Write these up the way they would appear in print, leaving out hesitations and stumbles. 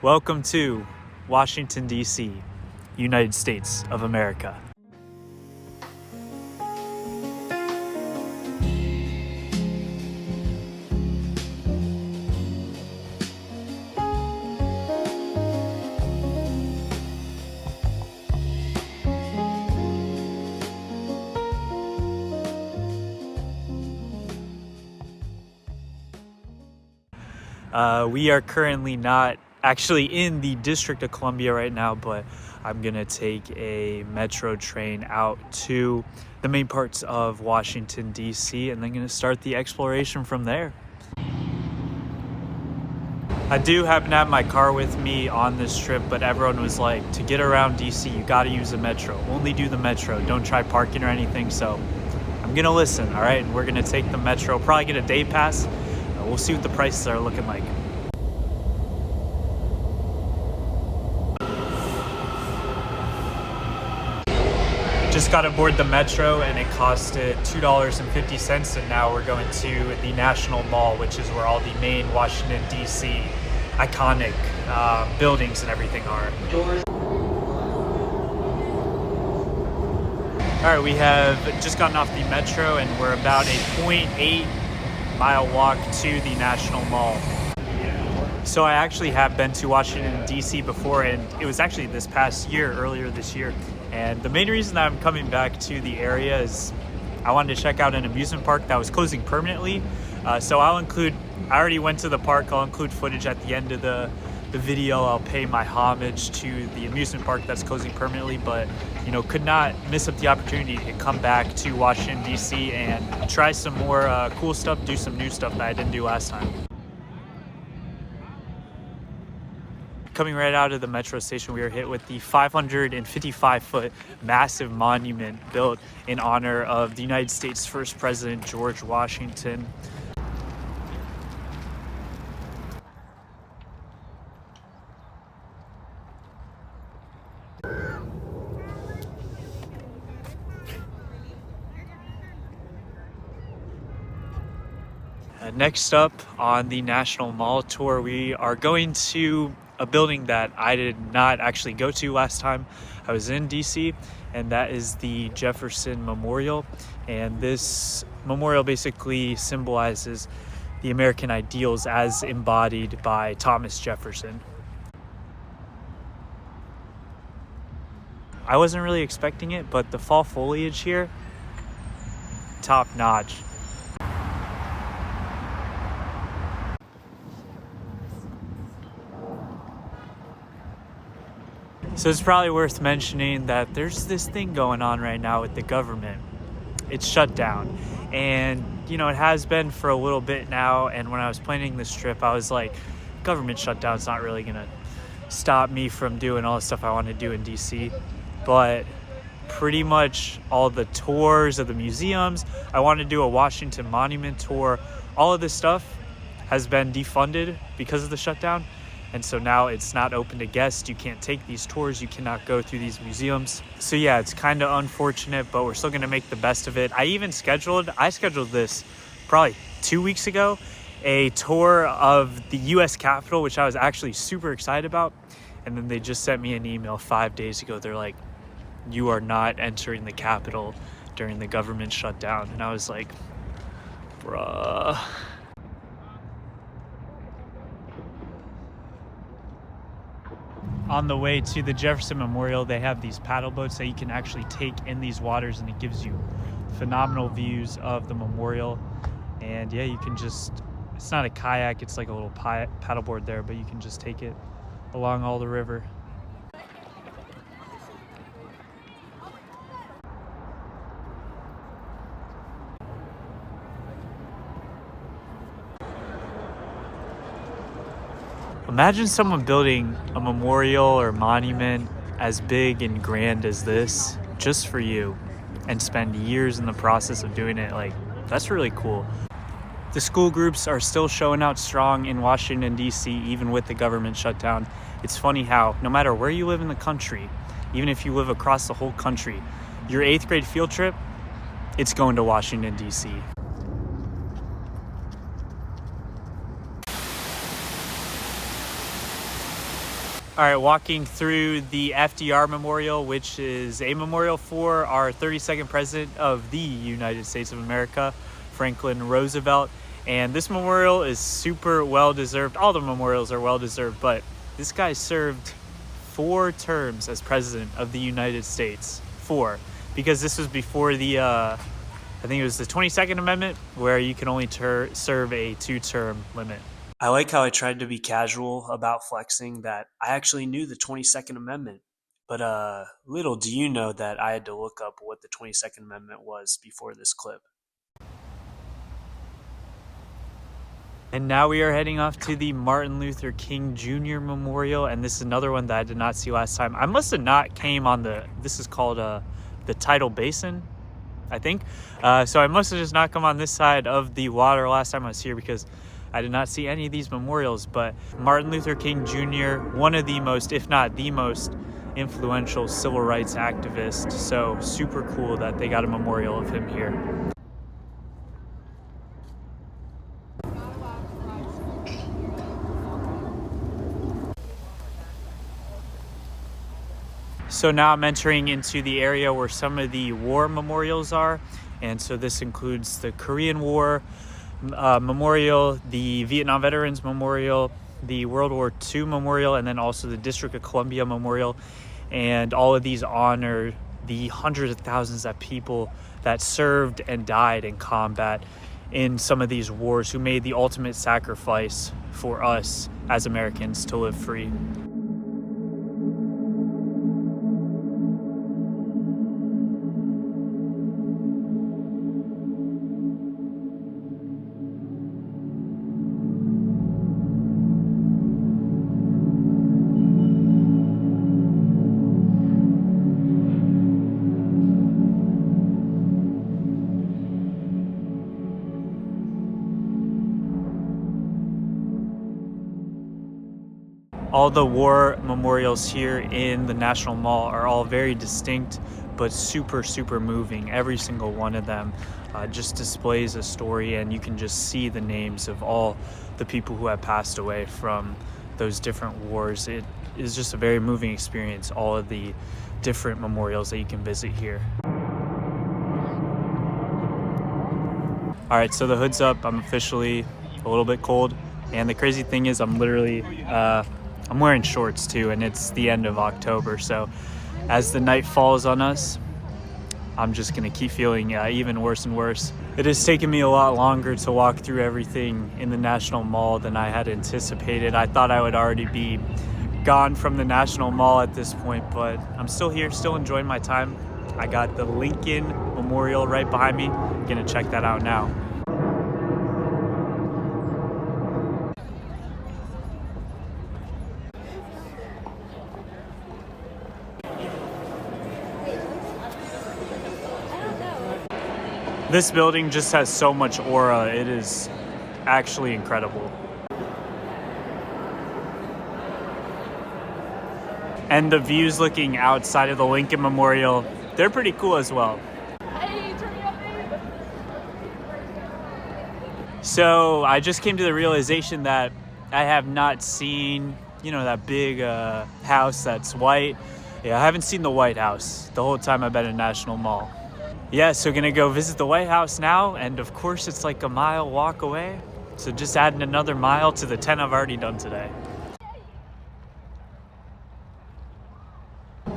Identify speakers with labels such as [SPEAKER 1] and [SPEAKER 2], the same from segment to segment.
[SPEAKER 1] Welcome to Washington, D.C., United States of America. We are currently not actually in the District of Columbia right now, but I'm gonna take a metro train out to the main parts of Washington, D.C., and then gonna start the exploration from there. I do happen to have my car with me on this trip, but everyone was like, to get around D.C., you gotta use the metro. Only do the metro. Don't try parking or anything, so I'm gonna listen, all right? And we're gonna take the metro, probably get a day pass. We'll see what the prices are looking like. Just got aboard the metro and it costed $2.50, and now we're going to the National Mall, which is where all the main Washington, D.C. iconic buildings and everything are. All right, we have just gotten off the metro and we're about a 0.8-mile walk to the National Mall. So I actually have been to Washington, D.C. before, and it was actually this past year, earlier this year. And the main reason that I'm coming back to the area is I wanted to check out an amusement park that was closing permanently. So I already went to the park. I'll include footage at the end of the video. I'll pay my homage to the amusement park that's closing permanently, but could not miss up the opportunity to come back to Washington, D.C. and try some more cool stuff, do some new stuff that I didn't do last time. Coming right out of the metro station, we were hit with the 555-foot massive monument built in honor of the United States' first president, George Washington. Next up on the National Mall tour, we are going to a building that I did not actually go to last time I was in DC, and that is the Jefferson Memorial. And this memorial basically symbolizes the American ideals as embodied by Thomas Jefferson. I wasn't really expecting it, but the fall foliage here, top notch. So it's probably worth mentioning that there's this thing going on right now with the government. It's shut down. And, it has been for a little bit now. And when I was planning this trip, I was like, government shutdown's not really going to stop me from doing all the stuff I want to do in DC. But pretty much all the tours of the museums, I want to do a Washington Monument tour. All of this stuff has been defunded because of the shutdown. And so now it's not open to guests. You can't take these tours. You cannot go through these museums. So yeah, it's kind of unfortunate, but we're still going to make the best of it. I scheduled this probably 2 weeks ago, a tour of the U.S. Capitol, which I was actually super excited about. And then they just sent me an email 5 days ago. They're like, you are not entering the Capitol during the government shutdown. And I was like, bruh. On the way to the Jefferson Memorial, they have these paddle boats that you can actually take in these waters, and it gives you phenomenal views of the memorial. And yeah, you can it's not a kayak, it's like a little paddleboard there, but you can just take it along all the river. Imagine someone building a memorial or monument as big and grand as this just for you and spend years in the process of doing it. Like, that's really cool. The school groups are still showing out strong in Washington, D.C., even with the government shutdown. It's funny how no matter where you live in the country, even if you live across the whole country, your 8th grade field trip, it's going to Washington, D.C. All right, walking through the FDR Memorial, which is a memorial for our 32nd president of the United States of America, Franklin Roosevelt. And this memorial is super well-deserved. All the memorials are well-deserved, but this guy served 4 terms as president of the United States. 4, because this was before the, I think it was the 22nd Amendment, where you can only serve a 2-term limit. I like how I tried to be casual about flexing that I actually knew the 22nd Amendment. But little do you know that I had to look up what the 22nd Amendment was before this clip. And now we are heading off to the Martin Luther King Jr. Memorial, and this is another one that I did not see last time. I must have not came on this is called the Tidal Basin, I think. So I must have just not come on this side of the water last time I was here, because I did not see any of these memorials. But Martin Luther King Jr., one of the most, if not the most, influential civil rights activist. So super cool that they got a memorial of him here. So now I'm entering into the area where some of the war memorials are. And so this includes the Korean War Memorial, the Vietnam Veterans Memorial, the World War II Memorial, and then also the District of Columbia Memorial. And all of these honor the hundreds of thousands of people that served and died in combat in some of these wars, who made the ultimate sacrifice for us as Americans to live free. All the war memorials here in the National Mall are all very distinct, but super, super moving. Every single one of them just displays a story, and you can just see the names of all the people who have passed away from those different wars. It is just a very moving experience, all of the different memorials that you can visit here. All right, so the hood's up. I'm officially a little bit cold, and the crazy thing is I'm literally I'm wearing shorts too, and it's the end of October. So as the night falls on us, I'm just gonna keep feeling even worse and worse. It has taken me a lot longer to walk through everything in the National Mall than I had anticipated. I thought I would already be gone from the National Mall at this point, but I'm still here, still enjoying my time. I got the Lincoln Memorial right behind me. Gonna check that out now. This building just has so much aura. It is actually incredible. And the views looking outside of the Lincoln Memorial, they're pretty cool as well. So I just came to the realization that I have not seen, that big house that's white. Yeah, I haven't seen the White House the whole time I've been in National Mall. Yeah, so gonna go visit the White House now, and of course it's like a mile walk away. So just adding another mile to the 10 I've already done today.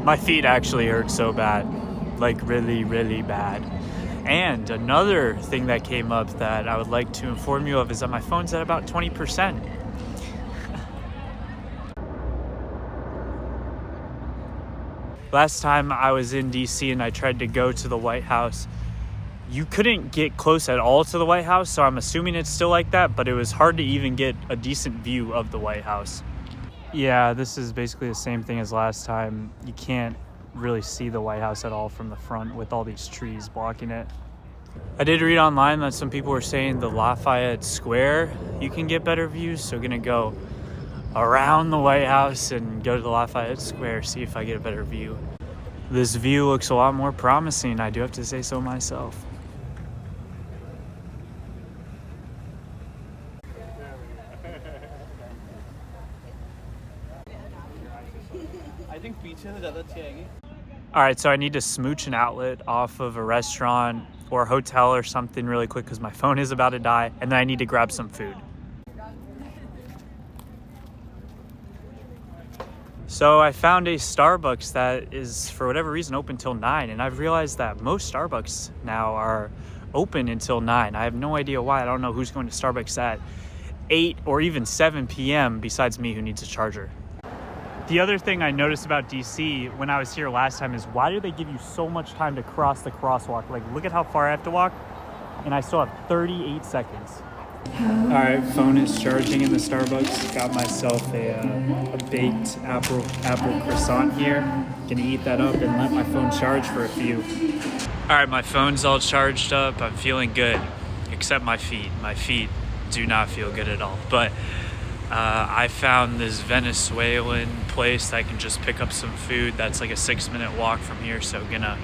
[SPEAKER 1] My feet actually hurt so bad, like really, really bad. And another thing that came up that I would like to inform you of is that my phone's at about 20%. Last time I was in DC and I tried to go to the White House, you couldn't get close at all to the White House, so I'm assuming it's still like that, but it was hard to even get a decent view of the White House. Yeah, this is basically the same thing as last time. You can't really see the White House at all from the front with all these trees blocking it. I did read online that some people were saying the Lafayette Square you can get better views, so gonna go around the White House and go to the Lafayette Square, see if I get a better view. This view looks a lot more promising, I do have to say so myself. All right, so I need to smooch an outlet off of a restaurant or a hotel or something really quick because my phone is about to die, and then I need to grab some food. So I found a Starbucks that is, for whatever reason, open till 9, and I've realized that most Starbucks now are open until 9. I have no idea why. I don't know who's going to Starbucks at 8 or even 7 p.m. besides me, who needs a charger. The other thing I noticed about DC when I was here last time is, why do they give you so much time to cross the crosswalk? Like, look at how far I have to walk, and I still have 38 seconds. All right, phone is charging in the Starbucks. Got myself a baked apple croissant here. Gonna eat that up and let my phone charge for a few. All right, my phone's all charged up. I'm feeling good, except my feet. My feet do not feel good at all. But I found this Venezuelan place that I can just pick up some food. That's like a 6-minute walk from here. So gonna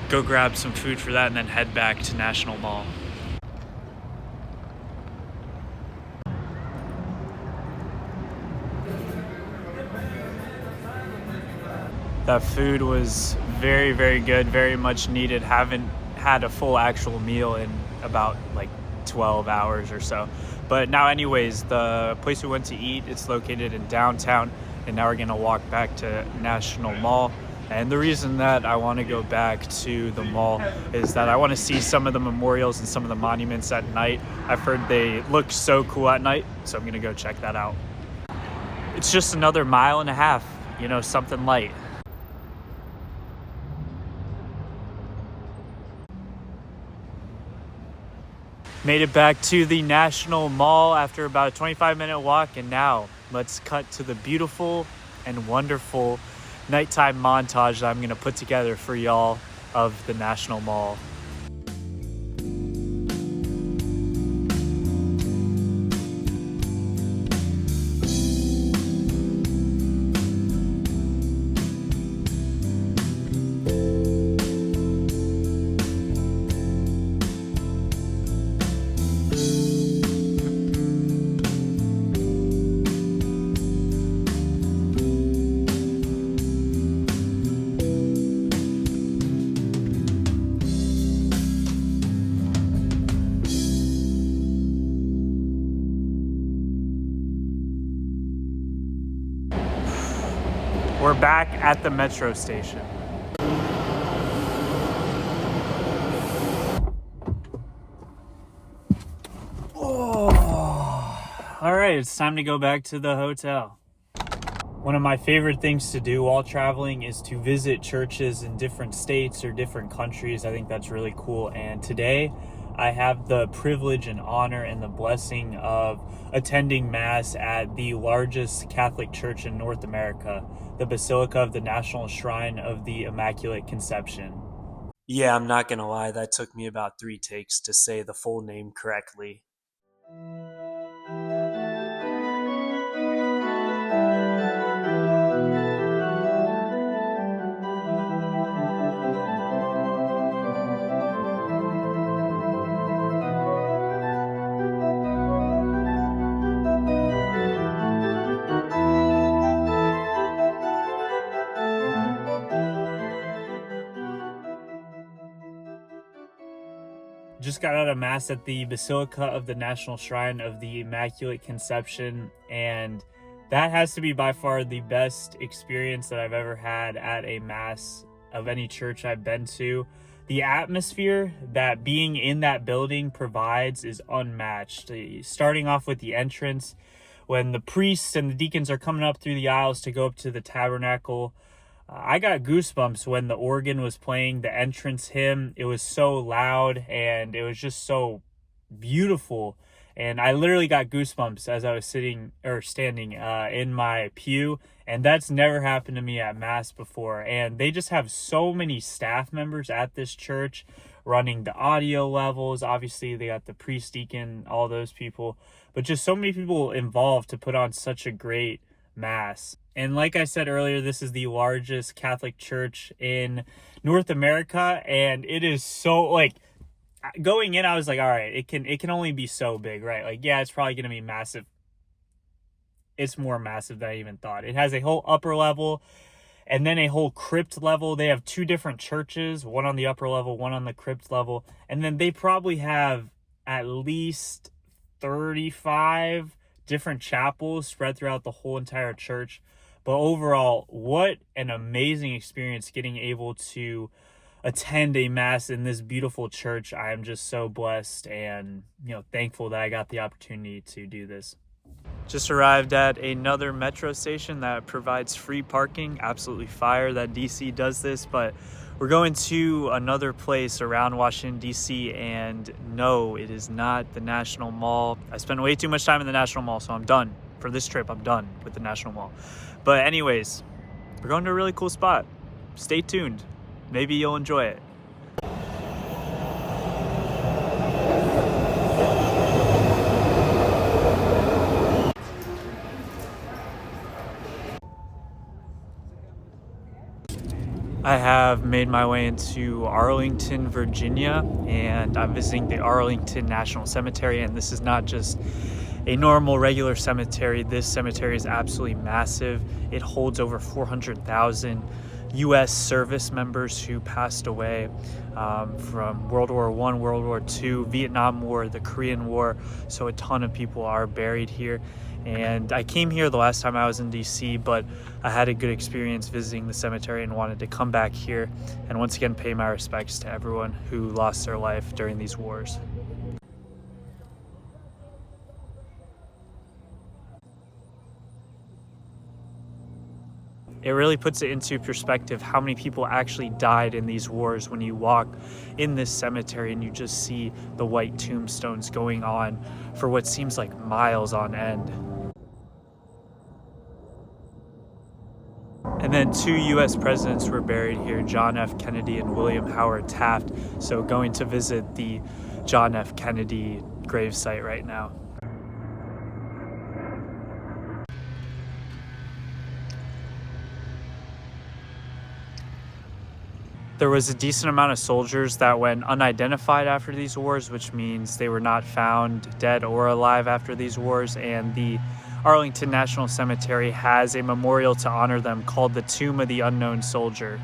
[SPEAKER 1] go grab some food for that and then head back to National Mall. That food was very, very good, very much needed. Haven't had a full actual meal in about like 12 hours or so. But now anyways, the place we went to eat, it's located in downtown, and now we're gonna walk back to National Mall. And the reason that I want to go back to the mall is that I want to see some of the memorials and some of the monuments at night. I've heard they look so cool at night, so I'm gonna go check that out. It's just another 1.5 miles, you know, something light. Made it back to the National Mall after about a 25-minute walk, and now let's cut to the beautiful and wonderful nighttime montage that I'm going to put together for y'all of the National Mall. We're back at the metro station. Oh, all right, it's time to go back to the hotel. One of my favorite things to do while traveling is to visit churches in different states or different countries. I think that's really cool. And today I have the privilege and honor and the blessing of attending Mass at the largest Catholic church in North America, the Basilica of the National Shrine of the Immaculate Conception. Yeah, I'm not gonna lie, that took me about 3 takes to say the full name correctly. Just got out of Mass at the Basilica of the National Shrine of the Immaculate Conception, and that has to be by far the best experience that I've ever had at a Mass of any church I've been to. The atmosphere that being in that building provides is unmatched. Starting off with the entrance, when the priests and the deacons are coming up through the aisles to go up to the tabernacle, I got goosebumps when the organ was playing the entrance hymn. It was so loud and it was just so beautiful. And I literally got goosebumps as I was standing in my pew. And that's never happened to me at Mass before. And they just have so many staff members at this church running the audio levels. Obviously, they got the priest, deacon, all those people. But just so many people involved to put on such a great Mass. And like I said earlier, this is the largest Catholic church in North America, and it is so, like, going in, I was like, all right, it can only be so big, right? Like, yeah, it's probably gonna be massive. It's more massive than I even thought. It has a whole upper level, and then a whole crypt level. They have two different churches, one on the upper level, one on the crypt level. And then they probably have at least 35 different chapels spread throughout the whole entire church. But overall, what an amazing experience getting able to attend a mass in this beautiful church. I am just so blessed and, thankful that I got the opportunity to do this. Just arrived at another metro station that provides free parking. Absolutely fire that DC does this, but we're going to another place around Washington, DC, and no, it is not the National Mall. I spent way too much time in the National Mall, so I'm done. For this trip, I'm done with the National Mall. But anyways, we're going to a really cool spot. Stay tuned. Maybe you'll enjoy it. I have made my way into Arlington, Virginia, and I'm visiting the Arlington National Cemetery. And this is not just a normal, regular cemetery. This cemetery is absolutely massive. It holds over 400,000 U.S. service members who passed away from World War I, World War II, Vietnam War, the Korean War. So a ton of people are buried here. And I came here the last time I was in DC, but I had a good experience visiting the cemetery and wanted to come back here and once again pay my respects to everyone who lost their life during these wars. It really puts it into perspective how many people actually died in these wars when you walk in this cemetery and you just see the white tombstones going on for what seems like miles on end. And then two U.S. presidents were buried here, John F. Kennedy and William Howard Taft. So going to visit the John F. Kennedy gravesite right now. There was a decent amount of soldiers that went unidentified after these wars, which means they were not found dead or alive after these wars. And the Arlington National Cemetery has a memorial to honor them called the Tomb of the Unknown Soldier.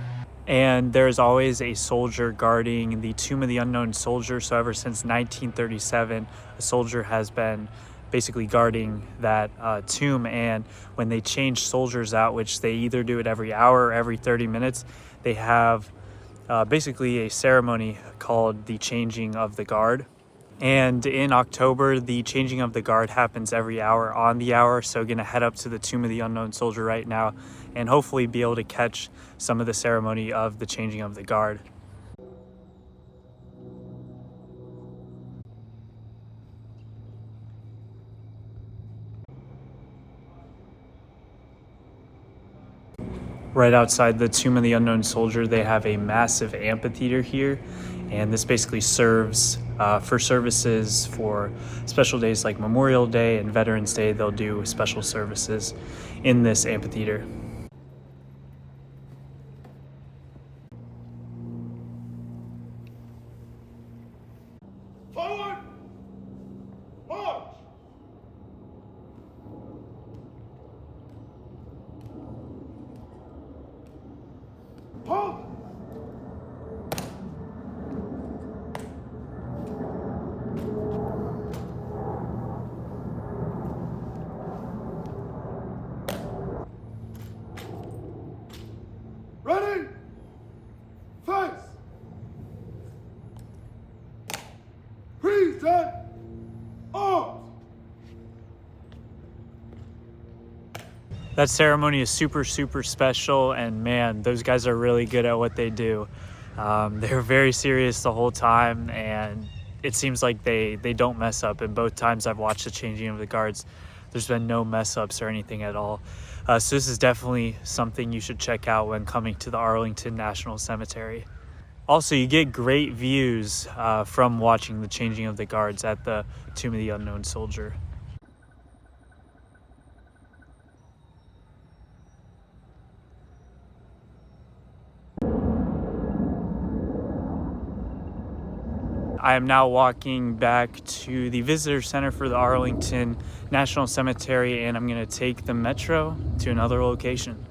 [SPEAKER 1] And there's always a soldier guarding the Tomb of the Unknown Soldier. So ever since 1937, a soldier has been basically guarding that tomb. And when they change soldiers out, which they either do it every hour or every 30 minutes, they have basically a ceremony called the Changing of the Guard. And in October, the Changing of the Guard happens every hour on the hour. So going to head up to the Tomb of the Unknown Soldier right now and hopefully be able to catch some of the ceremony of the Changing of the Guard. Right outside the Tomb of the Unknown Soldier, they have a massive amphitheater here, and this basically serves for services for special days like Memorial Day and Veterans Day. They'll do special services in this amphitheater.
[SPEAKER 2] Forward! March! Halt! Ready? Face! Present! Arms!
[SPEAKER 1] That ceremony is super special, and man, those guys are really good at what they do. They're very serious the whole time, and it seems like they don't mess up. And both times I've watched the Changing of the Guards, there's been no mess ups or anything at all. So this is definitely something you should check out when coming to the Arlington National Cemetery. Also, you get great views from watching the Changing of the Guards at the Tomb of the Unknown Soldier. I am now walking back to the visitor center for the Arlington National Cemetery, and I'm going to take the metro to another location.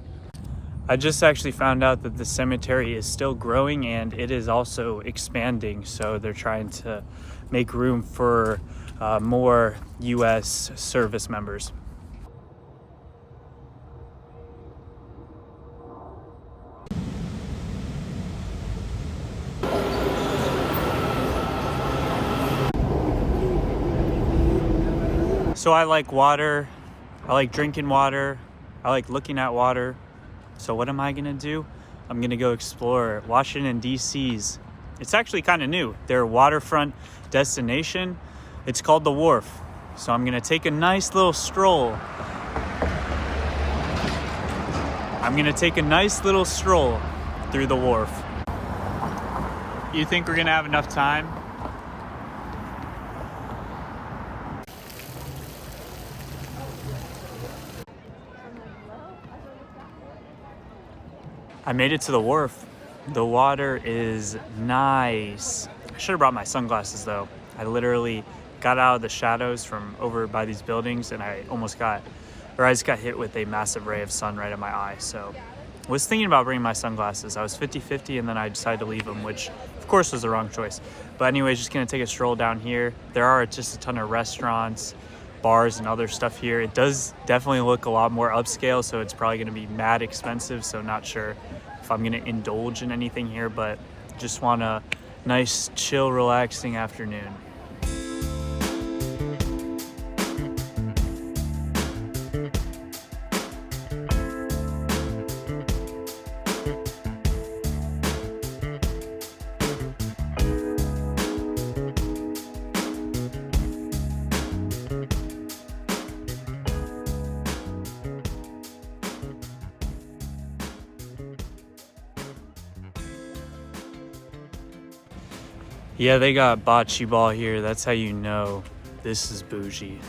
[SPEAKER 1] I just actually found out that the cemetery is still growing and it is also expanding. So they're trying to make room for more U.S. service members. So I like water, I like drinking water, I like looking at water. So what am I gonna do? I'm gonna go explore Washington, D.C.'s. It's actually kind of new. Their waterfront destination. It's called the Wharf. So I'm gonna take a nice little stroll. Through the Wharf. You think we're gonna have enough time? I made it to the Wharf. The water is nice. I should have brought my sunglasses though. I literally got out of the shadows from over by these buildings and I just got hit with a massive ray of sun right in my eye. So I was thinking about bringing my sunglasses. I was 50-50 and then I decided to leave them, which of course was the wrong choice. But anyways, just gonna take a stroll down here. There are just a ton of restaurants, bars and other stuff here. It does definitely look a lot more upscale, so it's probably gonna be mad expensive. So not sure if I'm gonna indulge in anything here, but just want a nice, chill, relaxing afternoon. Yeah, they got bocce ball here. That's how you know this is bougie.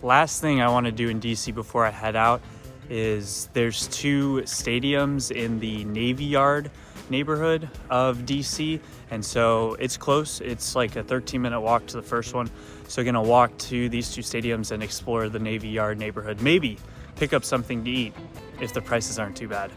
[SPEAKER 1] Last thing I want to do in DC before I head out is there's two stadiums in the Navy Yard neighborhood of DC. And so it's close. It's like a 13-minute walk to the first one. So gonna walk to these two stadiums and explore the Navy Yard neighborhood. Maybe pick up something to eat if the prices aren't too bad.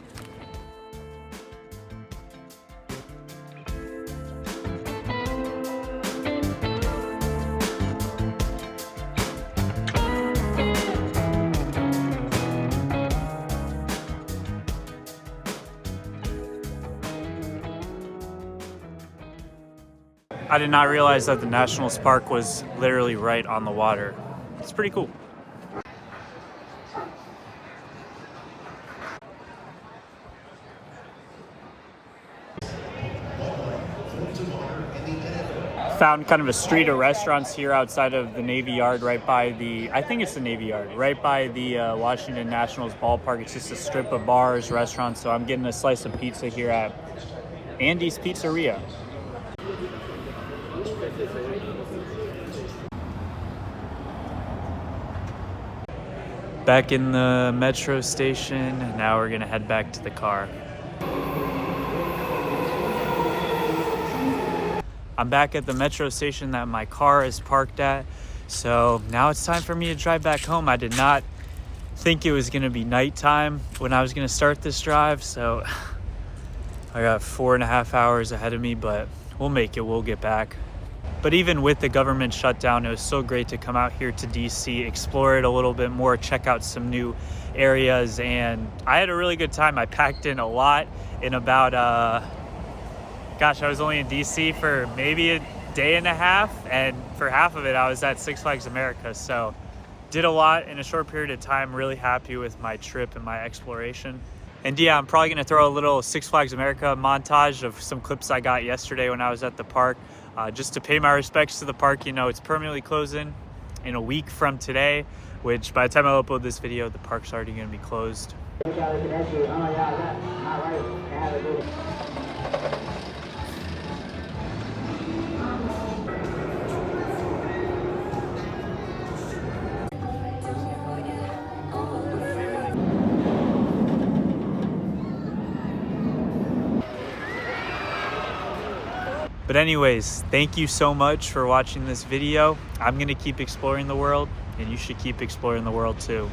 [SPEAKER 1] I did not realize that the Nationals Park was literally right on the water. It's pretty cool. Found kind of a street of restaurants here outside of the Navy Yard, right by the, I think it's the Navy Yard, right by the Washington Nationals ballpark. It's just a strip of bars, restaurants. So I'm getting a slice of pizza here at Andy's Pizzeria. Back in the metro station. Now we're gonna head back to the car. I'm back at the metro station that my car is parked at. So now it's time for me to drive back home. I did not think it was gonna be nighttime when I was gonna start this drive. So I got 4.5 hours ahead of me, but we'll make it, we'll get back. But even with the government shutdown, it was so great to come out here to DC, explore it a little bit more, check out some new areas, and I had a really good time. I packed in a lot in about, I was only in DC for maybe a day and a half, and for half of it, I was at Six Flags America. So did a lot in a short period of time, really happy with my trip and my exploration. And yeah, I'm probably gonna throw a little Six Flags America montage of some clips I got yesterday when I was at the park. Just to pay my respects to the park. You know, it's permanently closing in a week from today, which by the time I upload this video, the park's already going to be closed. But anyways, thank you so much for watching this video. I'm going to keep exploring the world, and you should keep exploring the world too.